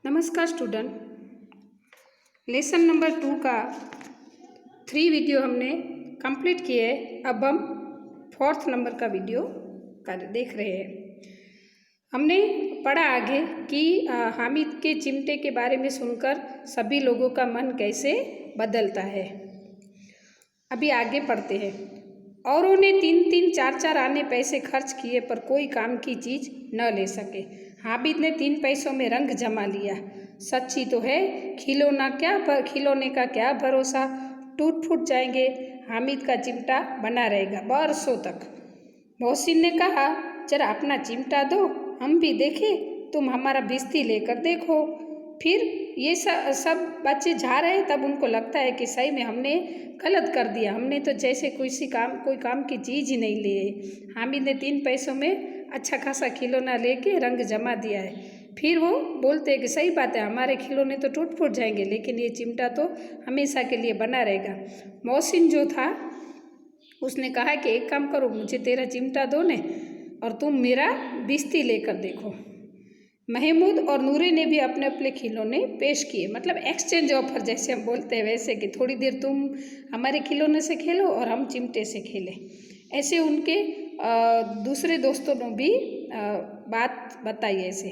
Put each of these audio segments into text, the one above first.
नमस्कार student. Lesson number 2 का 3 video हमने कंप्लीट किए। अब हम 4th नंबर का वीडियो देख रहे हैं। हमने पढ़ा आगे कि हामिद के चिमटे के बारे में सुनकर सभी लोगों का मन कैसे बदलता है। अभी आगे पढ़ते हैं। औरों ने 3-3 4-4 आने पैसे खर्च किए पर कोई काम की चीज़ न ले सके। हामिद ने 3 पैसों में रंग जमा लिया। सच्ची तो है, खिलौने का क्या भरोसा, टूट फूट जाएंगे। हामिद का चिमटा बना रहेगा बरसों तक। मोहसिन ने कहा, जरा अपना चिमटा दो, हम भी देखें। तुम हमारा बिस्ती लेकर देखो। फिर ये सब बच्चे जा रहे, तब उनको लगता है कि सही में हमने गलत कर दिया। हमने तो जैसे कोई काम की चीज़ ही नहीं ली। हामिद ने 3 पैसों में अच्छा खासा खिलौना लेके रंग जमा दिया है। फिर वो बोलते हैं कि सही बात है, हमारे खिलौने तो टूट फूट जाएंगे, लेकिन ये चिमटा तो हमेशा के लिए बना रहेगा। मोहसिन जो था उसने कहा कि एक काम करो, मुझे तेरा चिमटा दो ने और तुम मेरा बिस्ती लेकर देखो। महमूद और नूरे ने भी अपने अपने खिलौने पेश किए, मतलब एक्सचेंज ऑफर जैसे हम बोलते हैं वैसे, कि थोड़ी देर तुम हमारे खिलौने से खेलो और हम चिमटे से खेलें। ऐसे उनके दूसरे दोस्तों ने भी बात बताई ऐसे।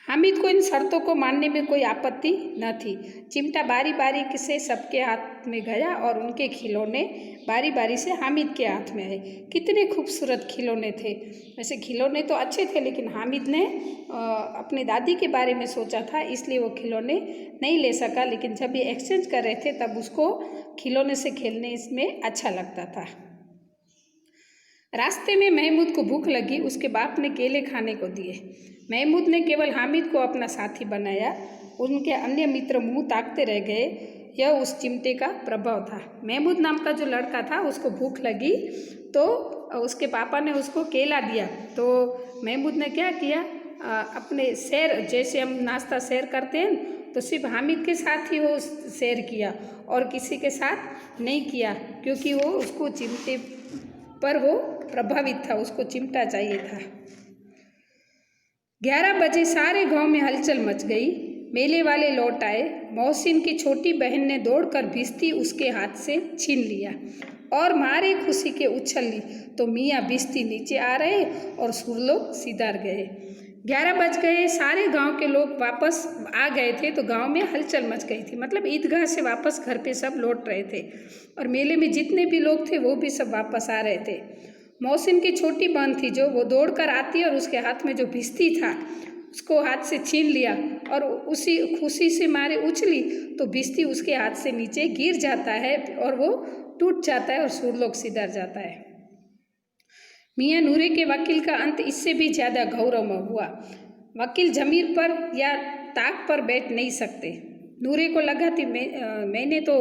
हामिद को इन शर्तों को मानने में कोई आपत्ति न थी। चिमटा बारी बारी से सबके हाथ में गया और उनके खिलौने बारी बारी से हामिद के हाथ में आए। कितने खूबसूरत खिलौने थे। वैसे खिलौने तो अच्छे थे, लेकिन हामिद ने अपनी दादी के बारे में सोचा था, इसलिए वो खिलौने नहीं ले सका। लेकिन जब ये एक्सचेंज कर रहे थे तब उसको खिलौने से खेलने इसमें अच्छा लगता था। रास्ते में महमूद को भूख लगी। उसके बाप ने केले खाने को दिए। महमूद ने केवल हामिद को अपना साथी बनाया। उनके अन्य मित्र मुंह ताकते रह गए। यह उस चिमटे का प्रभाव था। महमूद नाम का जो लड़का था उसको भूख लगी तो उसके पापा ने उसको केला दिया। तो महमूद ने क्या किया, अपने शेयर, जैसे हम नाश्ता शेयर करते हैं, तो सिर्फ हामिद के साथ ही वो शेयर किया और किसी के साथ नहीं किया, क्योंकि वो उसको चिमटे पर वो प्रभावित था, उसको चिमटा चाहिए था। 11 बजे सारे गांव में हलचल मच गई। मेले वाले लौट आए। मोहसिन की छोटी बहन ने दौड़कर बिस्ती उसके हाथ से छीन लिया और मारे खुशी के उछल ली तो मियाँ बिस्ती नीचे आ रहे और सुरलोक सिधार गए। 11 बज गए। सारे गांव के लोग वापस आ गए थे, तो गांव में हलचल मच गई थी। मतलब ईदगाह से वापस घर पे सब लौट रहे थे और मेले में जितने भी लोग थे वो भी सब वापस आ रहे थे। मोहसिन की छोटी बहन थी, जो वो दौड़कर आती और उसके हाथ में जो भिश्ती था उसको हाथ से छीन लिया और उसी खुशी से मारे उछली तो भिश्ती उसके हाथ से नीचे गिर जाता है और वो टूट जाता है और सुरलोक सिधार जाता है। मियाँ नूरे के वकील का अंत इससे भी ज़्यादा गौरवमय हुआ। वकील जमीर पर या ताक पर बैठ नहीं सकते। नूरे को लगा थी मैंने तो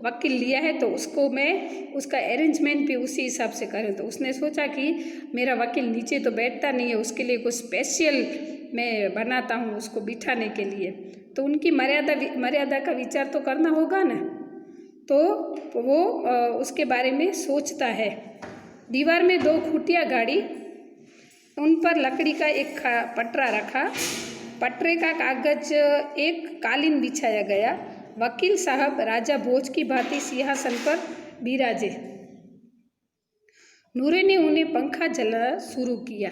वकील लिया है तो उसको मैं उसका अरेंजमेंट भी उसी हिसाब से करूँ। तो उसने सोचा कि मेरा वकील नीचे तो बैठता नहीं है, उसके लिए कुछ स्पेशल मैं बनाता हूँ उसको बिठाने के लिए। तो उनकी मर्यादा का विचार तो करना होगा ना। तो वो उसके बारे में सोचता है। दीवार में 2 खूंटियाँ गाड़ी, उन पर लकड़ी का एक पटरा रखा। पटरे का कागज एक कालीन बिछाया गया। वकील साहब राजा भोज की भांति सिंहासन पर बिराजे। नूरे ने उन्हें पंखा जलाना शुरू किया।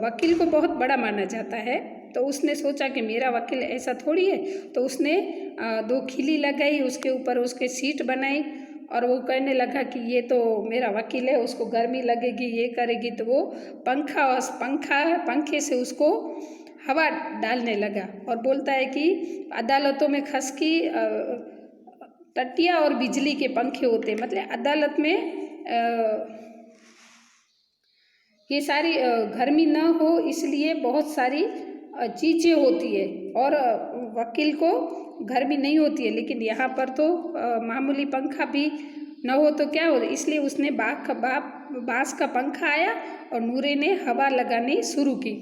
वकील को बहुत बड़ा माना जाता है, तो उसने सोचा कि मेरा वकील ऐसा थोड़ी है। तो उसने 2 खिली लगाई, उसके ऊपर उसके सीट बनाई और वो कहने लगा कि ये तो मेरा वकील है, उसको गर्मी लगेगी, ये करेगी। तो वो पंखे से उसको हवा डालने लगा और बोलता है कि अदालतों में खसकी टट्टियाँ और बिजली के पंखे होते हैं। मतलब अदालत में ये सारी गर्मी न हो इसलिए बहुत सारी चीज़ें होती है और वकील को गर्मी नहीं होती है। लेकिन यहाँ पर तो मामूली पंखा भी न हो तो क्या हो, इसलिए उसने बाँस का पंखा आया और नूरे ने हवा लगानी शुरू की।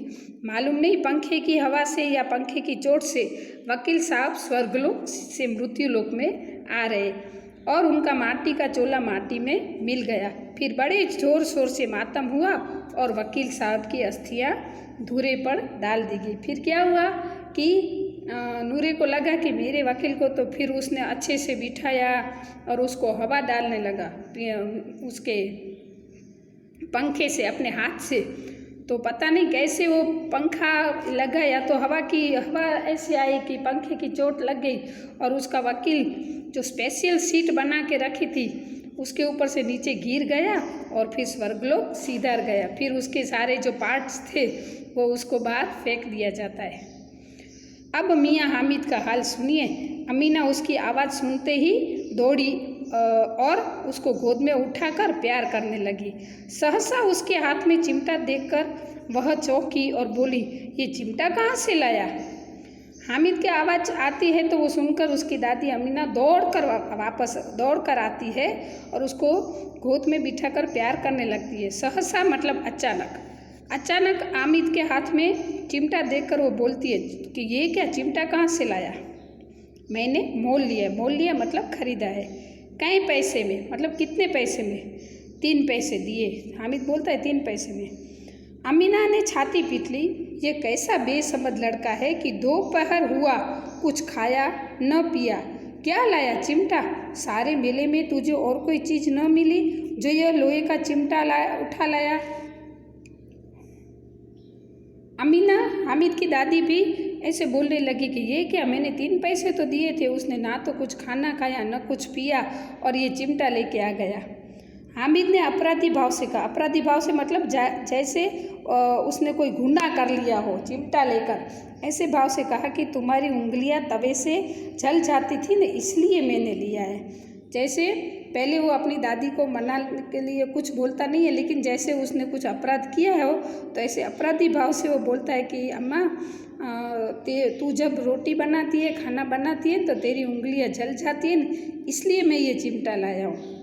मालूम नहीं पंखे की हवा से या पंखे की चोट से वकील साहब स्वर्गलोक से मृत्युलोक में आ रहे और उनका माटी का चोला माटी में मिल गया। फिर बड़े जोर शोर से मातम हुआ और वकील साहब की अस्थियाँ धूरे पर डाल दी गई। फिर क्या हुआ कि नूरे को लगा कि मेरे वकील को, तो फिर उसने अच्छे से बिठाया और उसको हवा डालने लगा उसके पंखे से, अपने हाथ से। तो पता नहीं कैसे वो पंखा लगा, या तो हवा ऐसे आई कि पंखे की चोट लग गई और उसका वकील जो स्पेशल सीट बना के रखी थी उसके ऊपर से नीचे गिर गया और फिर स्वर्गलोक सीधा गया। फिर उसके सारे जो पार्ट्स थे वो उसको बाहर फेंक दिया जाता है। अब मियाँ हामिद का हाल सुनिए। अमीना उसकी आवाज़ सुनते ही दौड़ी और उसको गोद में उठाकर प्यार करने लगी। सहसा उसके हाथ में चिमटा देखकर वह चौंकी और बोली, ये चिमटा कहाँ से लाया? हामिद की आवाज़ आती है तो वो सुनकर उसकी दादी अमीना वापस दौड़ कर आती है और उसको गोद में बिठाकर प्यार करने लगती है। सहसा मतलब अचानक हामिद के हाथ में चिमटा देखकर वो बोलती है कि ये क्या, चिमटा कहाँ से लाया? मैंने मोल लिया मतलब खरीदा है। कई पैसे में, मतलब कितने पैसे में? 3 पैसे दिए। हामिद बोलता है 3 पैसे में। अमीना ने छाती पीट ली। ये कैसा बेसमझ लड़का है कि दोपहर हुआ कुछ खाया न पिया। क्या लाया? चिमटा। सारे मेले में तुझे और कोई चीज़ न मिली जो यह लोहे का चिमटा उठा लाया? अमीना, हामिद की दादी भी ऐसे बोलने लगी कि ये क्या, मैंने 3 पैसे तो दिए थे, उसने ना तो कुछ खाना खाया न कुछ पिया और ये चिमटा लेके आ गया। हामिद ने अपराधी भाव से कहा। अपराधी भाव से मतलब जैसे उसने कोई गुनाह कर लिया हो, चिमटा लेकर ऐसे भाव से कहा कि तुम्हारी उंगलियां तवे से जल जाती थी ना, इसलिए मैंने लिया है। जैसे पहले वो अपनी दादी को मनाने के लिए कुछ बोलता नहीं है, लेकिन जैसे उसने कुछ अपराध किया है तो ऐसे अपराधी भाव से वो बोलता है कि अम्मा, तू जब रोटी बनाती है, खाना बनाती है तो तेरी उंगलियां जल जाती हैं, इसलिए मैं ये चिमटा लाया हूँ।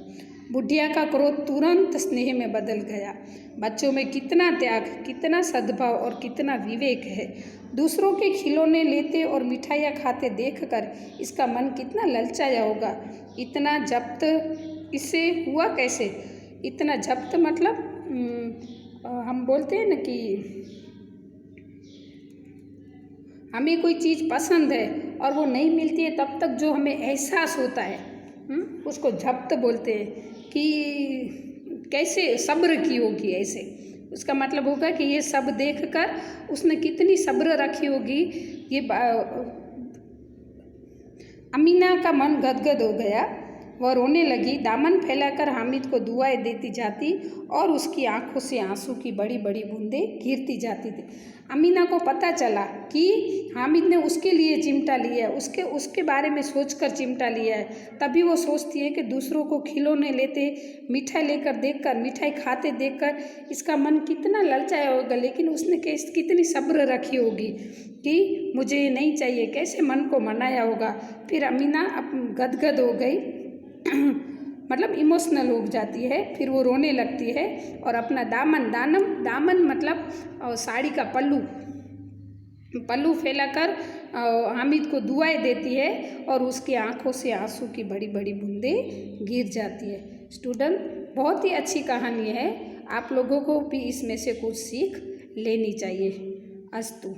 बुढ़िया का क्रोध तुरंत स्नेह में बदल गया। बच्चों में कितना त्याग, कितना सद्भाव और कितना विवेक है। दूसरों के खिलौने लेते और मिठाइयाँ खाते देखकर इसका मन कितना ललचाया होगा। इतना जब्त इससे हुआ कैसे? इतना जब्त मतलब हम बोलते हैं ना कि हमें कोई चीज़ पसंद है और वो नहीं मिलती है, तब तक जो हमें एहसास होता है उसको जब्त बोलते हैं। कि कैसे सब्र की होगी, ऐसे उसका मतलब होगा कि ये सब देखकर उसने कितनी सब्र रखी होगी। ये अमीना का मन गदगद हो गया। वह रोने लगी, दामन फैलाकर हामिद को दुआएं देती जाती और उसकी आंखों से आंसू की बड़ी बड़ी बूंदें गिरती जाती थी। अमीना को पता चला कि हामिद ने उसके लिए चिमटा लिया है, उसके बारे में सोचकर चिमटा लिया है। तभी वो सोचती है कि दूसरों को खिलौने लेते, मिठाई खाते देखकर इसका मन कितना ललचाया होगा, लेकिन उसने कितनी सब्र रखी होगी कि मुझे नहीं चाहिए, कैसे मन को मनाया होगा। फिर अमीना गदगद हो गई मतलब इमोशनल हो जाती है। फिर वो रोने लगती है और अपना दामन मतलब साड़ी का पल्लू फैलाकर हामिद को दुआएं देती है और उसकी आंखों से आंसू की बड़ी बड़ी बूंदें गिर जाती है। स्टूडेंट, बहुत ही अच्छी कहानी है, आप लोगों को भी इसमें से कुछ सीख लेनी चाहिए। अस्तु।